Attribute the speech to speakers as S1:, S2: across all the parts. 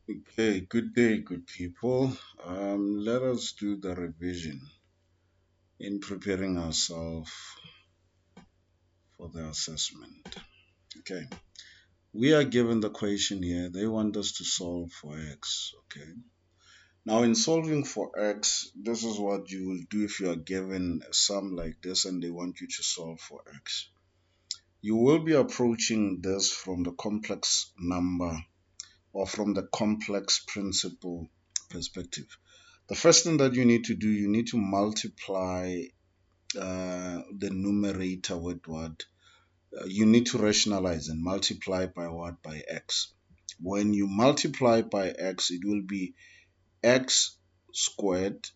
S1: Okay, good day, good people. Let us do the revision in preparing ourselves for the assessment. Okay, we are given the question here. They want us to solve for x. Okay, now in solving for x, this is what you will do if you are given a sum like this and they want you to solve for x. You will be approaching this from the complex number or from the complex principle perspective. The first thing that you need to do, you need to multiply the numerator with what? You need to rationalize and multiply by what? By x. When you multiply by x, it will be x squared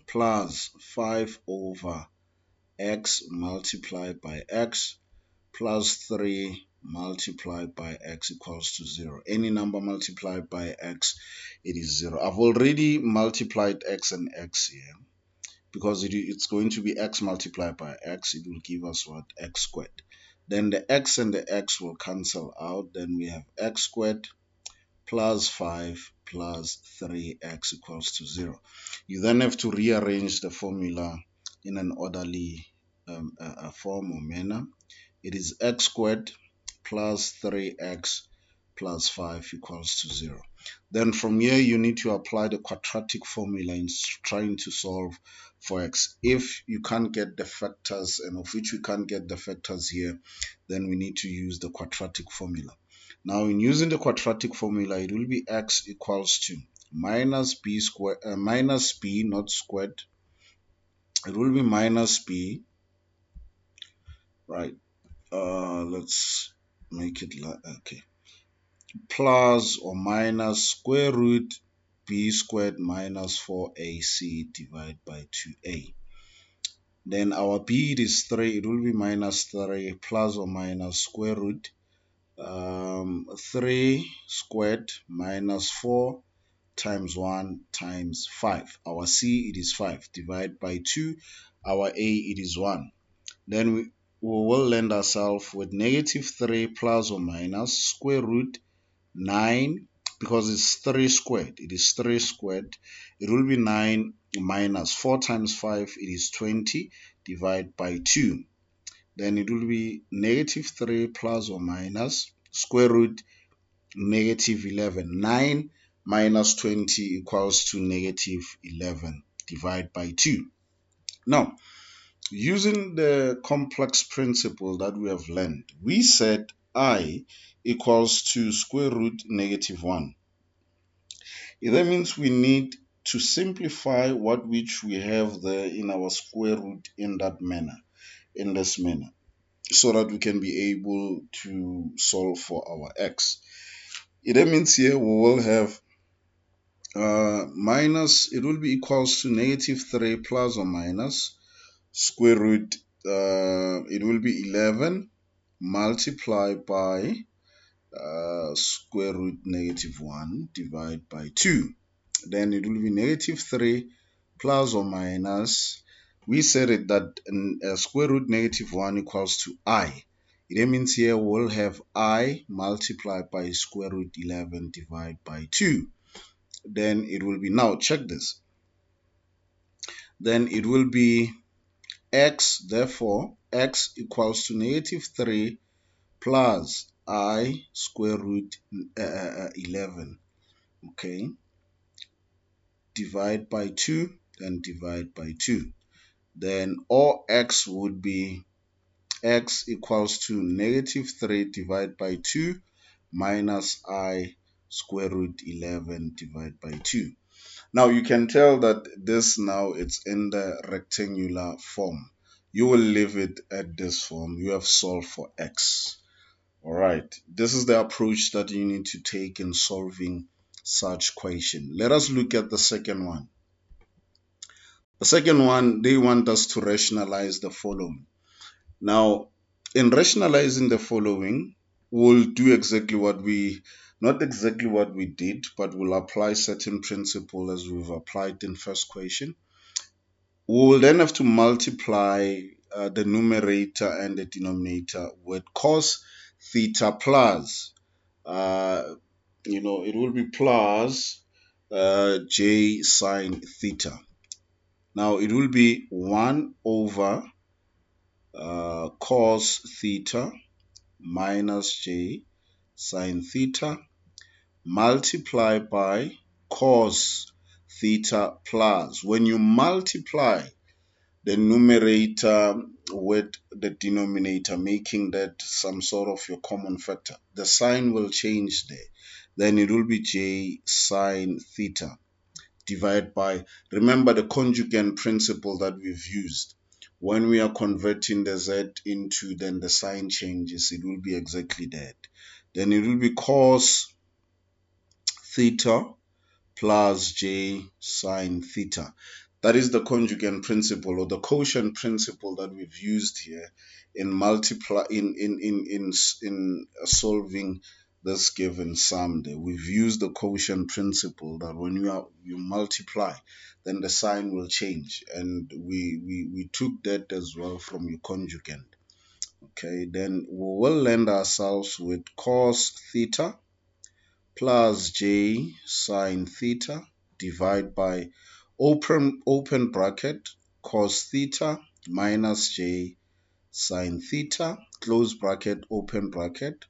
S1: plus 5 over x multiplied by x plus 3 multiplied by x equals to 0. Any number multiplied by x, it is 0. I've already multiplied x and x here because it's going to be x multiplied by x. It will give us what? X squared. Then the x and the x will cancel out. Then we have x squared plus 5 plus 3x equals to 0. You then have to rearrange the formula in an orderly form or manner. It is x squared plus 3x plus 5 equals to 0. Then from here, you need to apply the quadratic formula in trying to solve for x. If you can't get the factors, and of which we can't get the factors here, then we need to use the quadratic formula. Now, in using the quadratic formula, it will be x equals to minus b squared, minus b, not squared. It will be minus b, right? Let's make it like, okay, plus or minus square root b squared minus 4ac divided by 2a. Then our b, it is 3. It will be minus 3 plus or minus square root 3 squared minus 4 times 1 times 5. Our c, it is 5 divided by 2. Our a, it is 1. Then we will land ourselves with negative 3 plus or minus square root 9, because it's 3 squared. It is 3 squared. It will be 9 minus 4 times 5. It is 20 divided by 2. Then it will be negative 3 plus or minus square root negative 11. 9 minus 20 equals to negative 11 divided by 2. Now, using the complex principle that we have learned, we said I equals to square root negative 1. That means we need to simplify what which we have there in our square root in that manner, in this manner, so that we can be able to solve for our x. That means here we will have minus, it will be equals to negative 3 plus or minus square root, it will be 11 multiplied by square root negative 1 divided by 2. Then it will be negative 3 plus or minus, we said it that square root negative 1 equals to I. It means here we'll have I multiplied by square root 11 divided by 2. Then it will be, now check this, then it will be x, therefore x equals to negative 3 plus I square root 11, okay, divide by 2, then divide by 2. Then all x would be x equals to negative 3 divided by 2 minus I square root 11 divided by 2. Now you can tell that this now it's in the rectangular form. You will leave it at this form. You have solved for x. All right. This is the approach that you need to take in solving such question. Let us look at the second one. The second one, they want us to rationalize the following. Now, in rationalizing the following, we'll do exactly what we, not exactly what we did, but we'll apply certain principle as we've applied in first question. We will then have to multiply the numerator and the denominator with cos theta plus it will be plus j sine theta. Now it will be 1 over cos theta minus j sine theta multiplied by cos theta plus. When you multiply the numerator with the denominator, making that some sort of your common factor, the sign will change there. Then it will be j sine theta divided by, remember the conjugate principle that we've used. When we are converting the z into, then the sign changes, it will be exactly that. Then it will be cos theta plus j sine theta. That is the conjugate principle or the quotient principle that we've used here in multiply in solving this given sum there. We've used the quotient principle that when you multiply, then the sign will change, and we took that as well from your conjugate. Okay, then we will land ourselves with cos theta plus j sine theta divide by open bracket cos theta minus j sine theta close bracket open bracket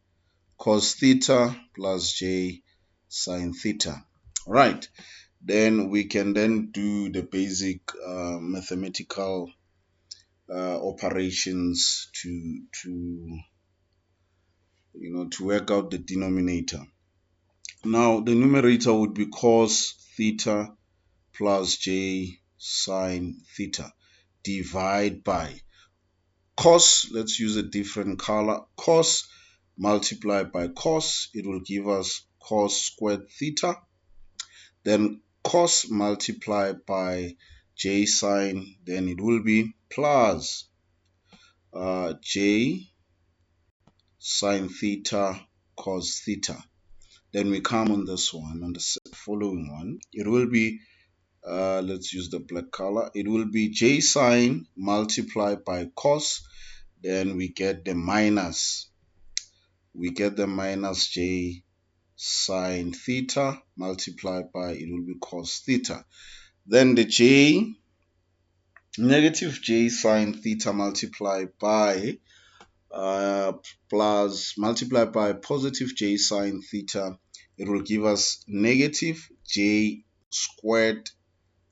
S1: cos theta plus j sine theta. Right, then we can then do the basic mathematical operations to work out the denominator. Now the numerator would be cos theta plus j sine theta divide by cos. Let's use a different color. Cos multiplied by cos, it will give us cos squared theta. Then cos multiplied by j sine, then it will be plus j sine theta cos theta. Then we come on this one, on the following one. It will be, let's use the black color. It will be j sine multiplied by cos. Then we get the minus. We get the minus j sine theta multiplied by, it will be cos theta. Then the negative j sine theta multiplied by plus multiplied by positive j sine theta, it will give us negative j squared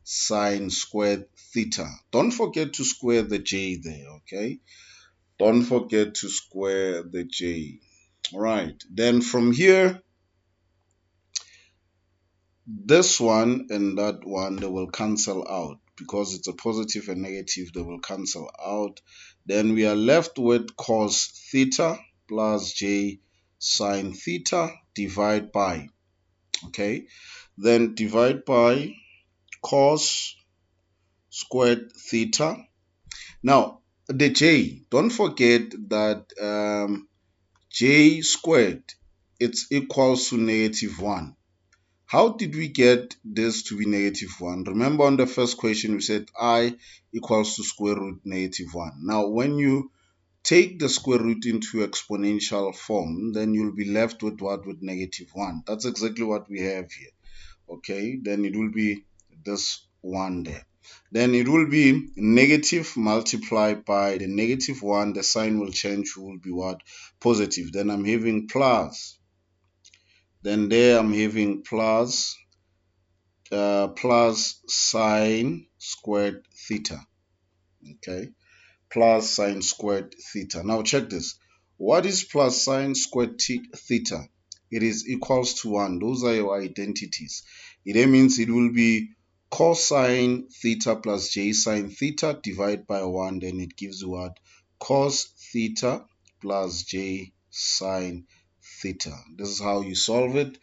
S1: sine squared theta. Don't forget to square the j there, okay? Don't forget to square the j. All right, then from here, this one and that one, they will cancel out because it's a positive and negative, they will cancel out. Then we are left with cos theta plus j sine theta divide by, okay, then divide by cos squared theta. Now the j, don't forget that j squared, it's equals to -1. How did we get this to be -1? Remember on the first question we said I equals to square root -1. Now when you take the square root into exponential form, then you'll be left with what? With -1. That's exactly what we have here. Okay, then it will be this one there. Then it will be negative multiplied by the -1. The sign will change, will be what? Positive. Then I'm having plus. Then there I'm having plus sine squared theta. Okay, plus sine squared theta. Now check this. What is plus sine squared theta? It is equals to 1. Those are your identities. It means it will be cosine theta plus j sine theta divided by 1. Then it gives you what? Cos theta plus j sine theta. This is how you solve it.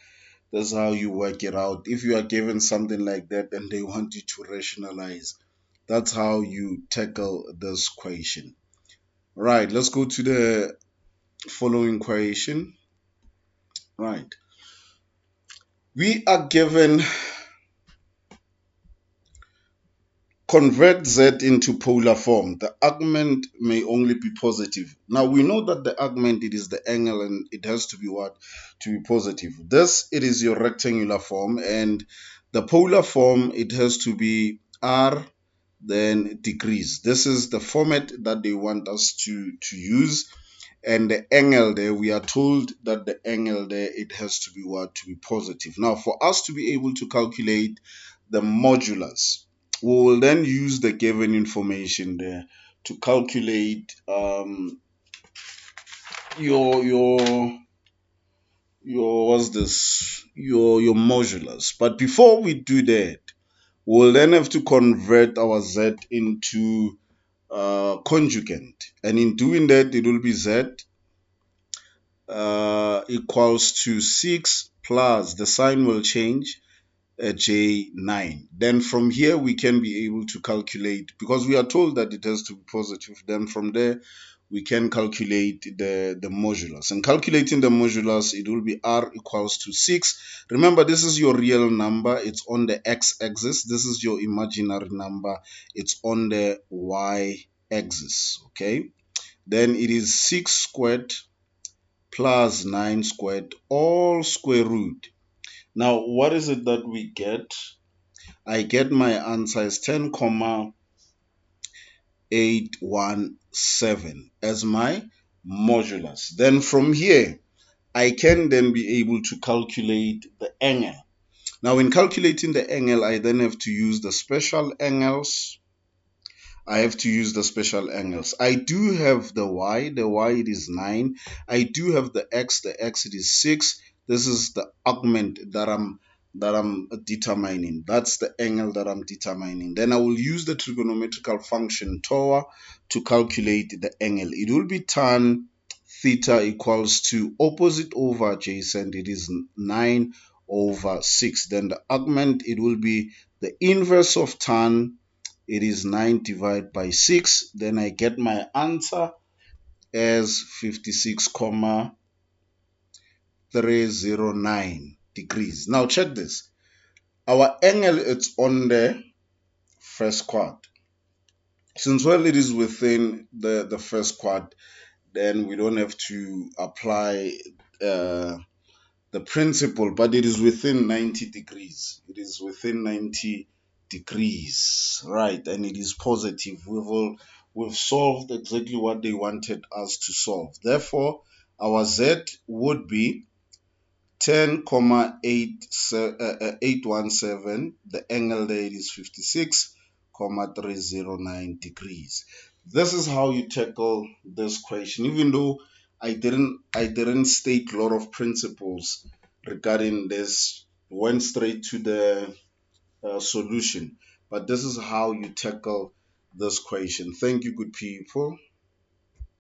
S1: That's how you work it out. If you are given something like that and they want you to rationalize, that's how you tackle this question. Right, let's go to the following question. Right. We are given convert Z into polar form, the argument may only be positive. Now we know that the argument, it is the angle, and it has to be what? To be positive. This, it is your rectangular form, and the polar form, it has to be R then degrees. This is the format that they want us to use. And the angle there, we are told that the angle there, it has to be what? To be positive. Now for us to be able to calculate the modulus, we will then use the given information there to calculate your what's this, your modulus. But before we do that, we'll then have to convert our Z into conjugate, and in doing that, it will be Z equals to 6 plus, the sign will change, J9. Then from here we can be able to calculate, because we are told that it has to be positive. Then from there we can calculate the modulus. And calculating the modulus, it will be R equals to 6. Remember, this is your real number. It's on the x-axis. This is your imaginary number. It's on the y-axis. Okay. Then it is 6 squared plus 9 squared, all square root. Now, what is it that we get? I get my answer is 10,817 as my modulus. Then from here, I can then be able to calculate the angle. Now, in calculating the angle, I then have to use the special angles. I have to use the special angles. I do have the y. The y, it is 9. I do have the x. The x, it is 6. This is the augment that I'm determining. That's the angle that I'm determining. Then I will use the trigonometrical function TOA to calculate the angle. It will be tan theta equals to opposite over adjacent. It is 9 over 6. Then the augment, it will be the inverse of tan. It is 9 divided by 6. Then I get my answer as 56,309 degrees. Now check this. Our angle, it's on the first quad. Since well it is within the first quad, then we don't have to apply the principle, but it is within 90 degrees. It is within 90 degrees, right? And it is positive. We've solved exactly what they wanted us to solve. Therefore, our Z would be 10,817. The angle there is 56,309 degrees. This is how you tackle this question. Even though I didn't state a lot of principles regarding this, went straight to the solution. But this is how you tackle this question. Thank you, good people.